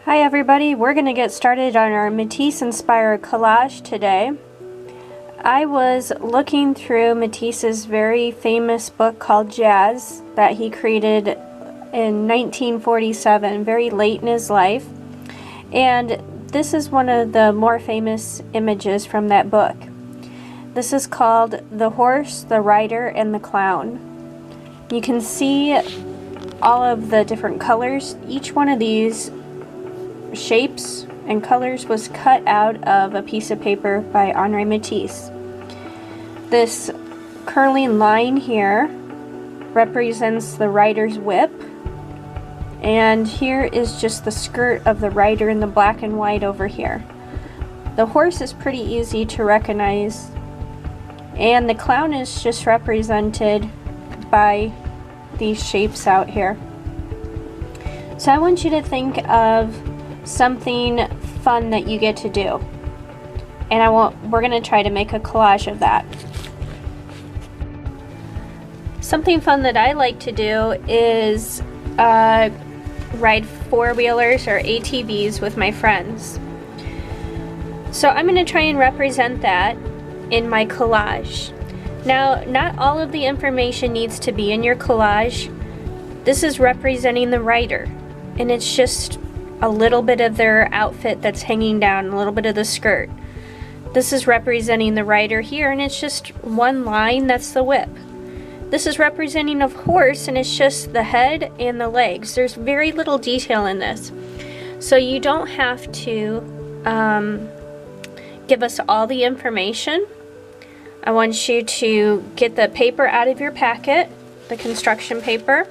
Hi everybody, we're going to get started on our Matisse inspired collage today. I was looking through Matisse's very famous book called Jazz that he created in 1947, very late in his life. And this is one of the more famous images from that book. This is called The Horse, the Rider, and the Clown. You can see all of the different colors. Each one of these shapes and colors was cut out of a piece of paper by Henri Matisse. This curling line here represents the rider's whip, and here is just the skirt of the rider in the black and white over here. The horse is pretty easy to recognize, and the clown is just represented by these shapes out here. So I want you to think of something fun that you get to do, and we're going to try to make a collage of that. Something fun that I like to do is ride four-wheelers or ATVs with my friends. So I'm going to try and represent that in my collage. Now, not all of the information needs to be in your collage. This is representing the rider, and it's just a little bit of their outfit that's hanging down, a little bit of the skirt. This is representing the rider here, and it's just one line, that's the whip. This is representing a horse, and it's just the head and the legs. There's very little detail in this. So you don't have to give us all the information. I want you to get the paper out of your packet, the construction paper.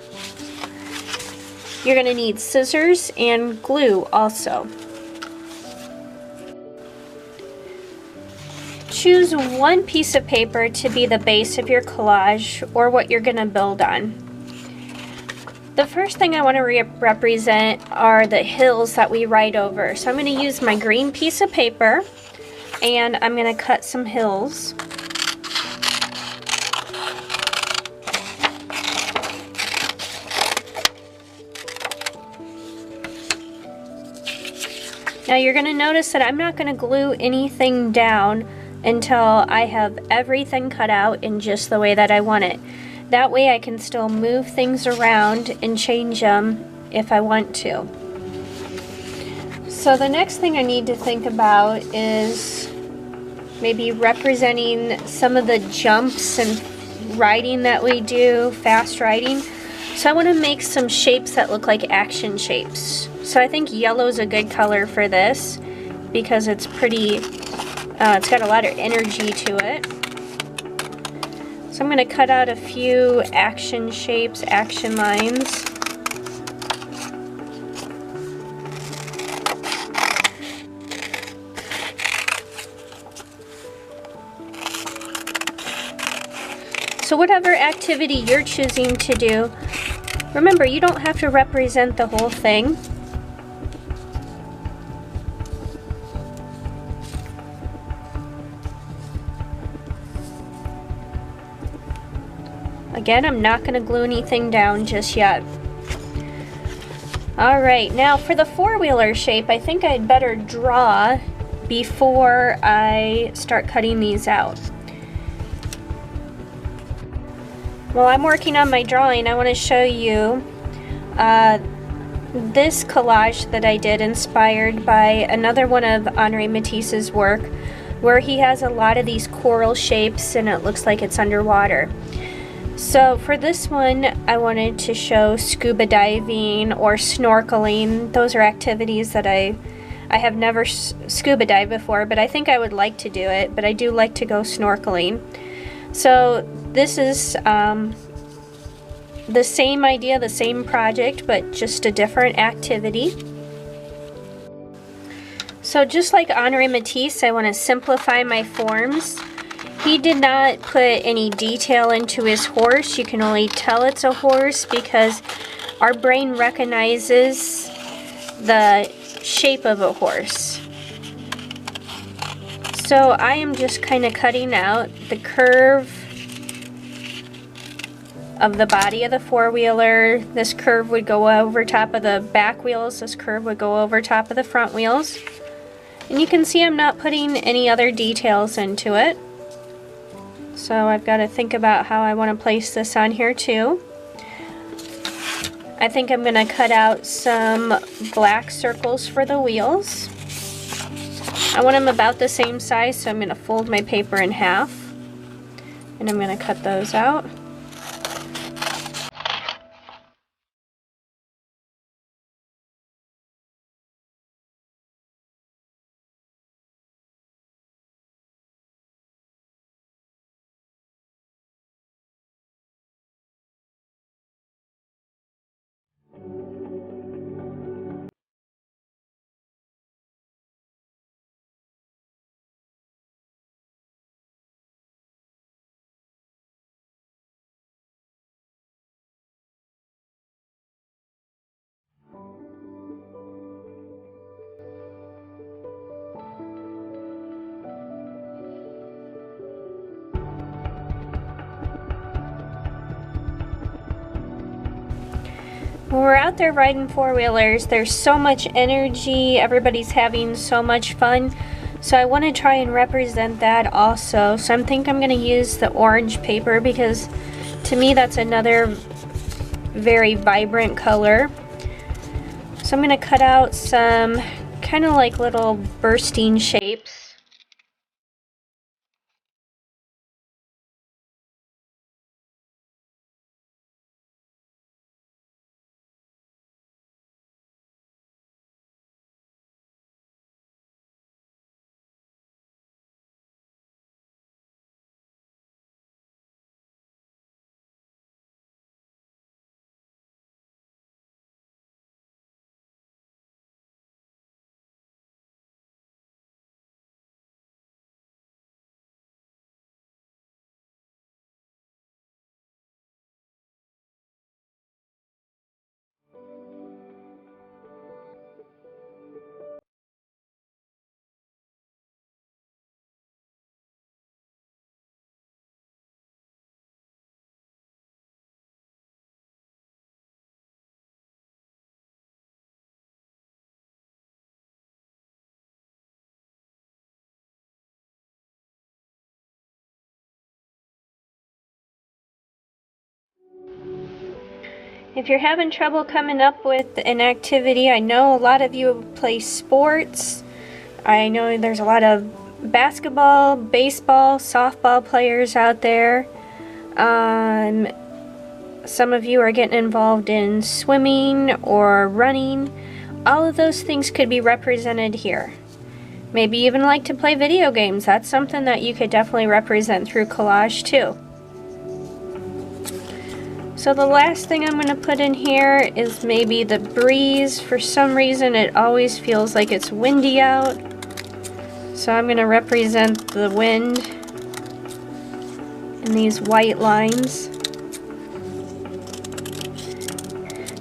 You're going to need scissors and glue also. Choose one piece of paper to be the base of your collage or what you're going to build on. The first thing I want to represent are the hills that we ride over. So I'm going to use my green piece of paper, and I'm going to cut some hills. Now you're going to notice that I'm not going to glue anything down until I have everything cut out in just the way that I want it. That way I can still move things around and change them if I want to. So the next thing I need to think about is maybe representing some of the jumps and riding that we do, fast riding. So I want to make some shapes that look like action shapes. So I think yellow is a good color for this because it's pretty, it's got a lot of energy to it. So I'm going to cut out a few action shapes, action lines. So whatever activity you're choosing to do, remember, you don't have to represent the whole thing. Again, I'm not going to glue anything down just yet. Alright, now for the four-wheeler shape, I think I'd better draw before I start cutting these out. While I'm working on my drawing, I want to show you this collage that I did inspired by another one of Henri Matisse's work, where he has a lot of these coral shapes and it looks like it's underwater. So for this one, I wanted to show scuba diving or snorkeling. Those are activities that I have never scuba dived before, but I think I would like to do it, but I do like to go snorkeling. So this is the same idea, the same project, but just a different activity. So just like Henri Matisse, I want to simplify my forms. He did not put any detail into his horse. You can only tell it's a horse because our brain recognizes the shape of a horse. So I am just kind of cutting out the curve of the body of the four-wheeler. This curve would go over top of the back wheels. This curve would go over top of the front wheels. And you can see I'm not putting any other details into it. So I've got to think about how I want to place this on here too. I think I'm going to cut out some black circles for the wheels. I want them about the same size, so I'm going to fold my paper in half. And I'm going to cut those out. When we're out there riding four-wheelers, there's so much energy, everybody's having so much fun. So I want to try and represent that also. So I think I'm going to use the orange paper because to me that's another very vibrant color. So I'm going to cut out some kind of like little bursting shapes. If you're having trouble coming up with an activity, I know a lot of you play sports. I know there's a lot of basketball, baseball, softball players out there. Some of you are getting involved in swimming or running. All of those things could be represented here. Maybe you even like to play video games. That's something that you could definitely represent through collage too. So the last thing I'm going to put in here is maybe the breeze. For some reason it always feels like it's windy out. So I'm going to represent the wind in these white lines.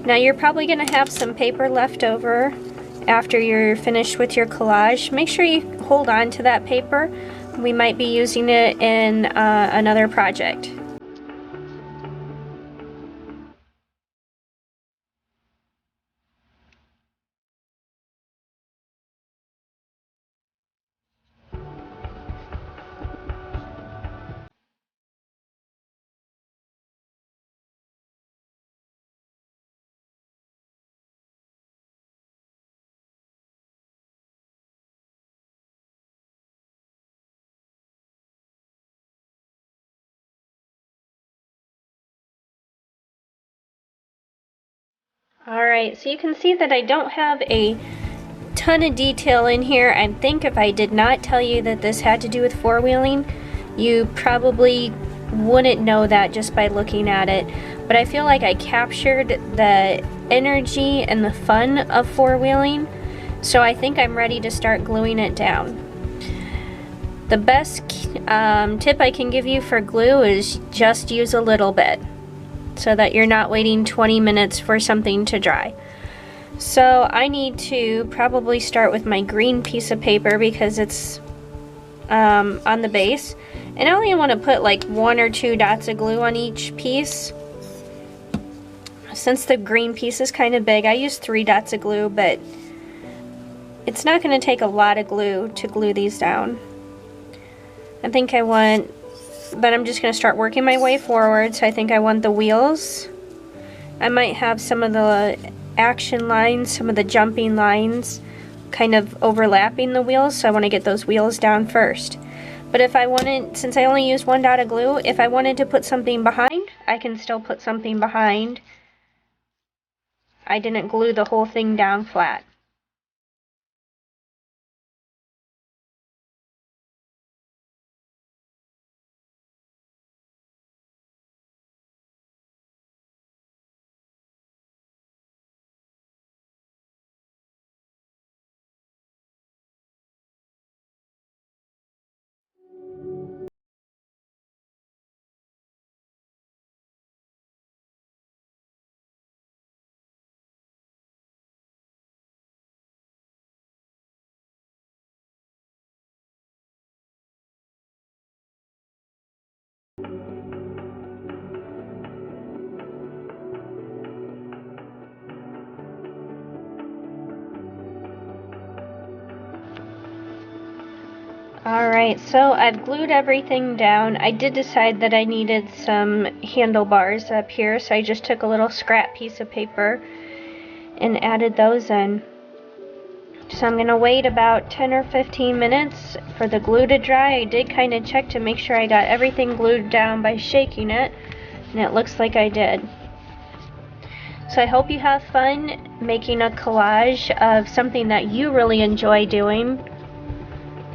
Now you're probably going to have some paper left over after you're finished with your collage. Make sure you hold on to that paper. We might be using it in another project. Alright, so you can see that I don't have a ton of detail in here. I think if I did not tell you that this had to do with four-wheeling, you probably wouldn't know that just by looking at it. But I feel like I captured the energy and the fun of four-wheeling, so I think I'm ready to start gluing it down. The best tip I can give you for glue is just use a little bit, so that you're not waiting 20 minutes for something to dry. So I need to probably start with my green piece of paper because it's on the base. And I only want to put like 1 or 2 dots of glue on each piece. Since the green piece is kind of big, I use 3 dots of glue, but it's not going to take a lot of glue to glue these down. I think I want, but I'm just going to start working my way forward, so I think I want the wheels. I might have some of the action lines, some of the jumping lines kind of overlapping the wheels, so I want to get those wheels down first. But if I wanted, since I only used 1 dot of glue, if I wanted to put something behind, I can still put something behind. I didn't glue the whole thing down flat. Alright, so I've glued everything down. I did decide that I needed some handlebars up here, so I just took a little scrap piece of paper and added those in. So I'm going to wait about 10 or 15 minutes for the glue to dry. I did kind of check to make sure I got everything glued down by shaking it, and it looks like I did. So I hope you have fun making a collage of something that you really enjoy doing.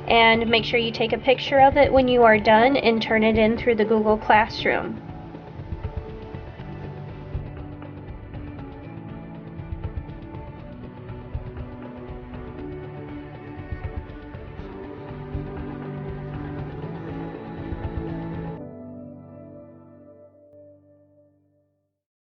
And make sure you take a picture of it when you are done and turn it in through the Google Classroom.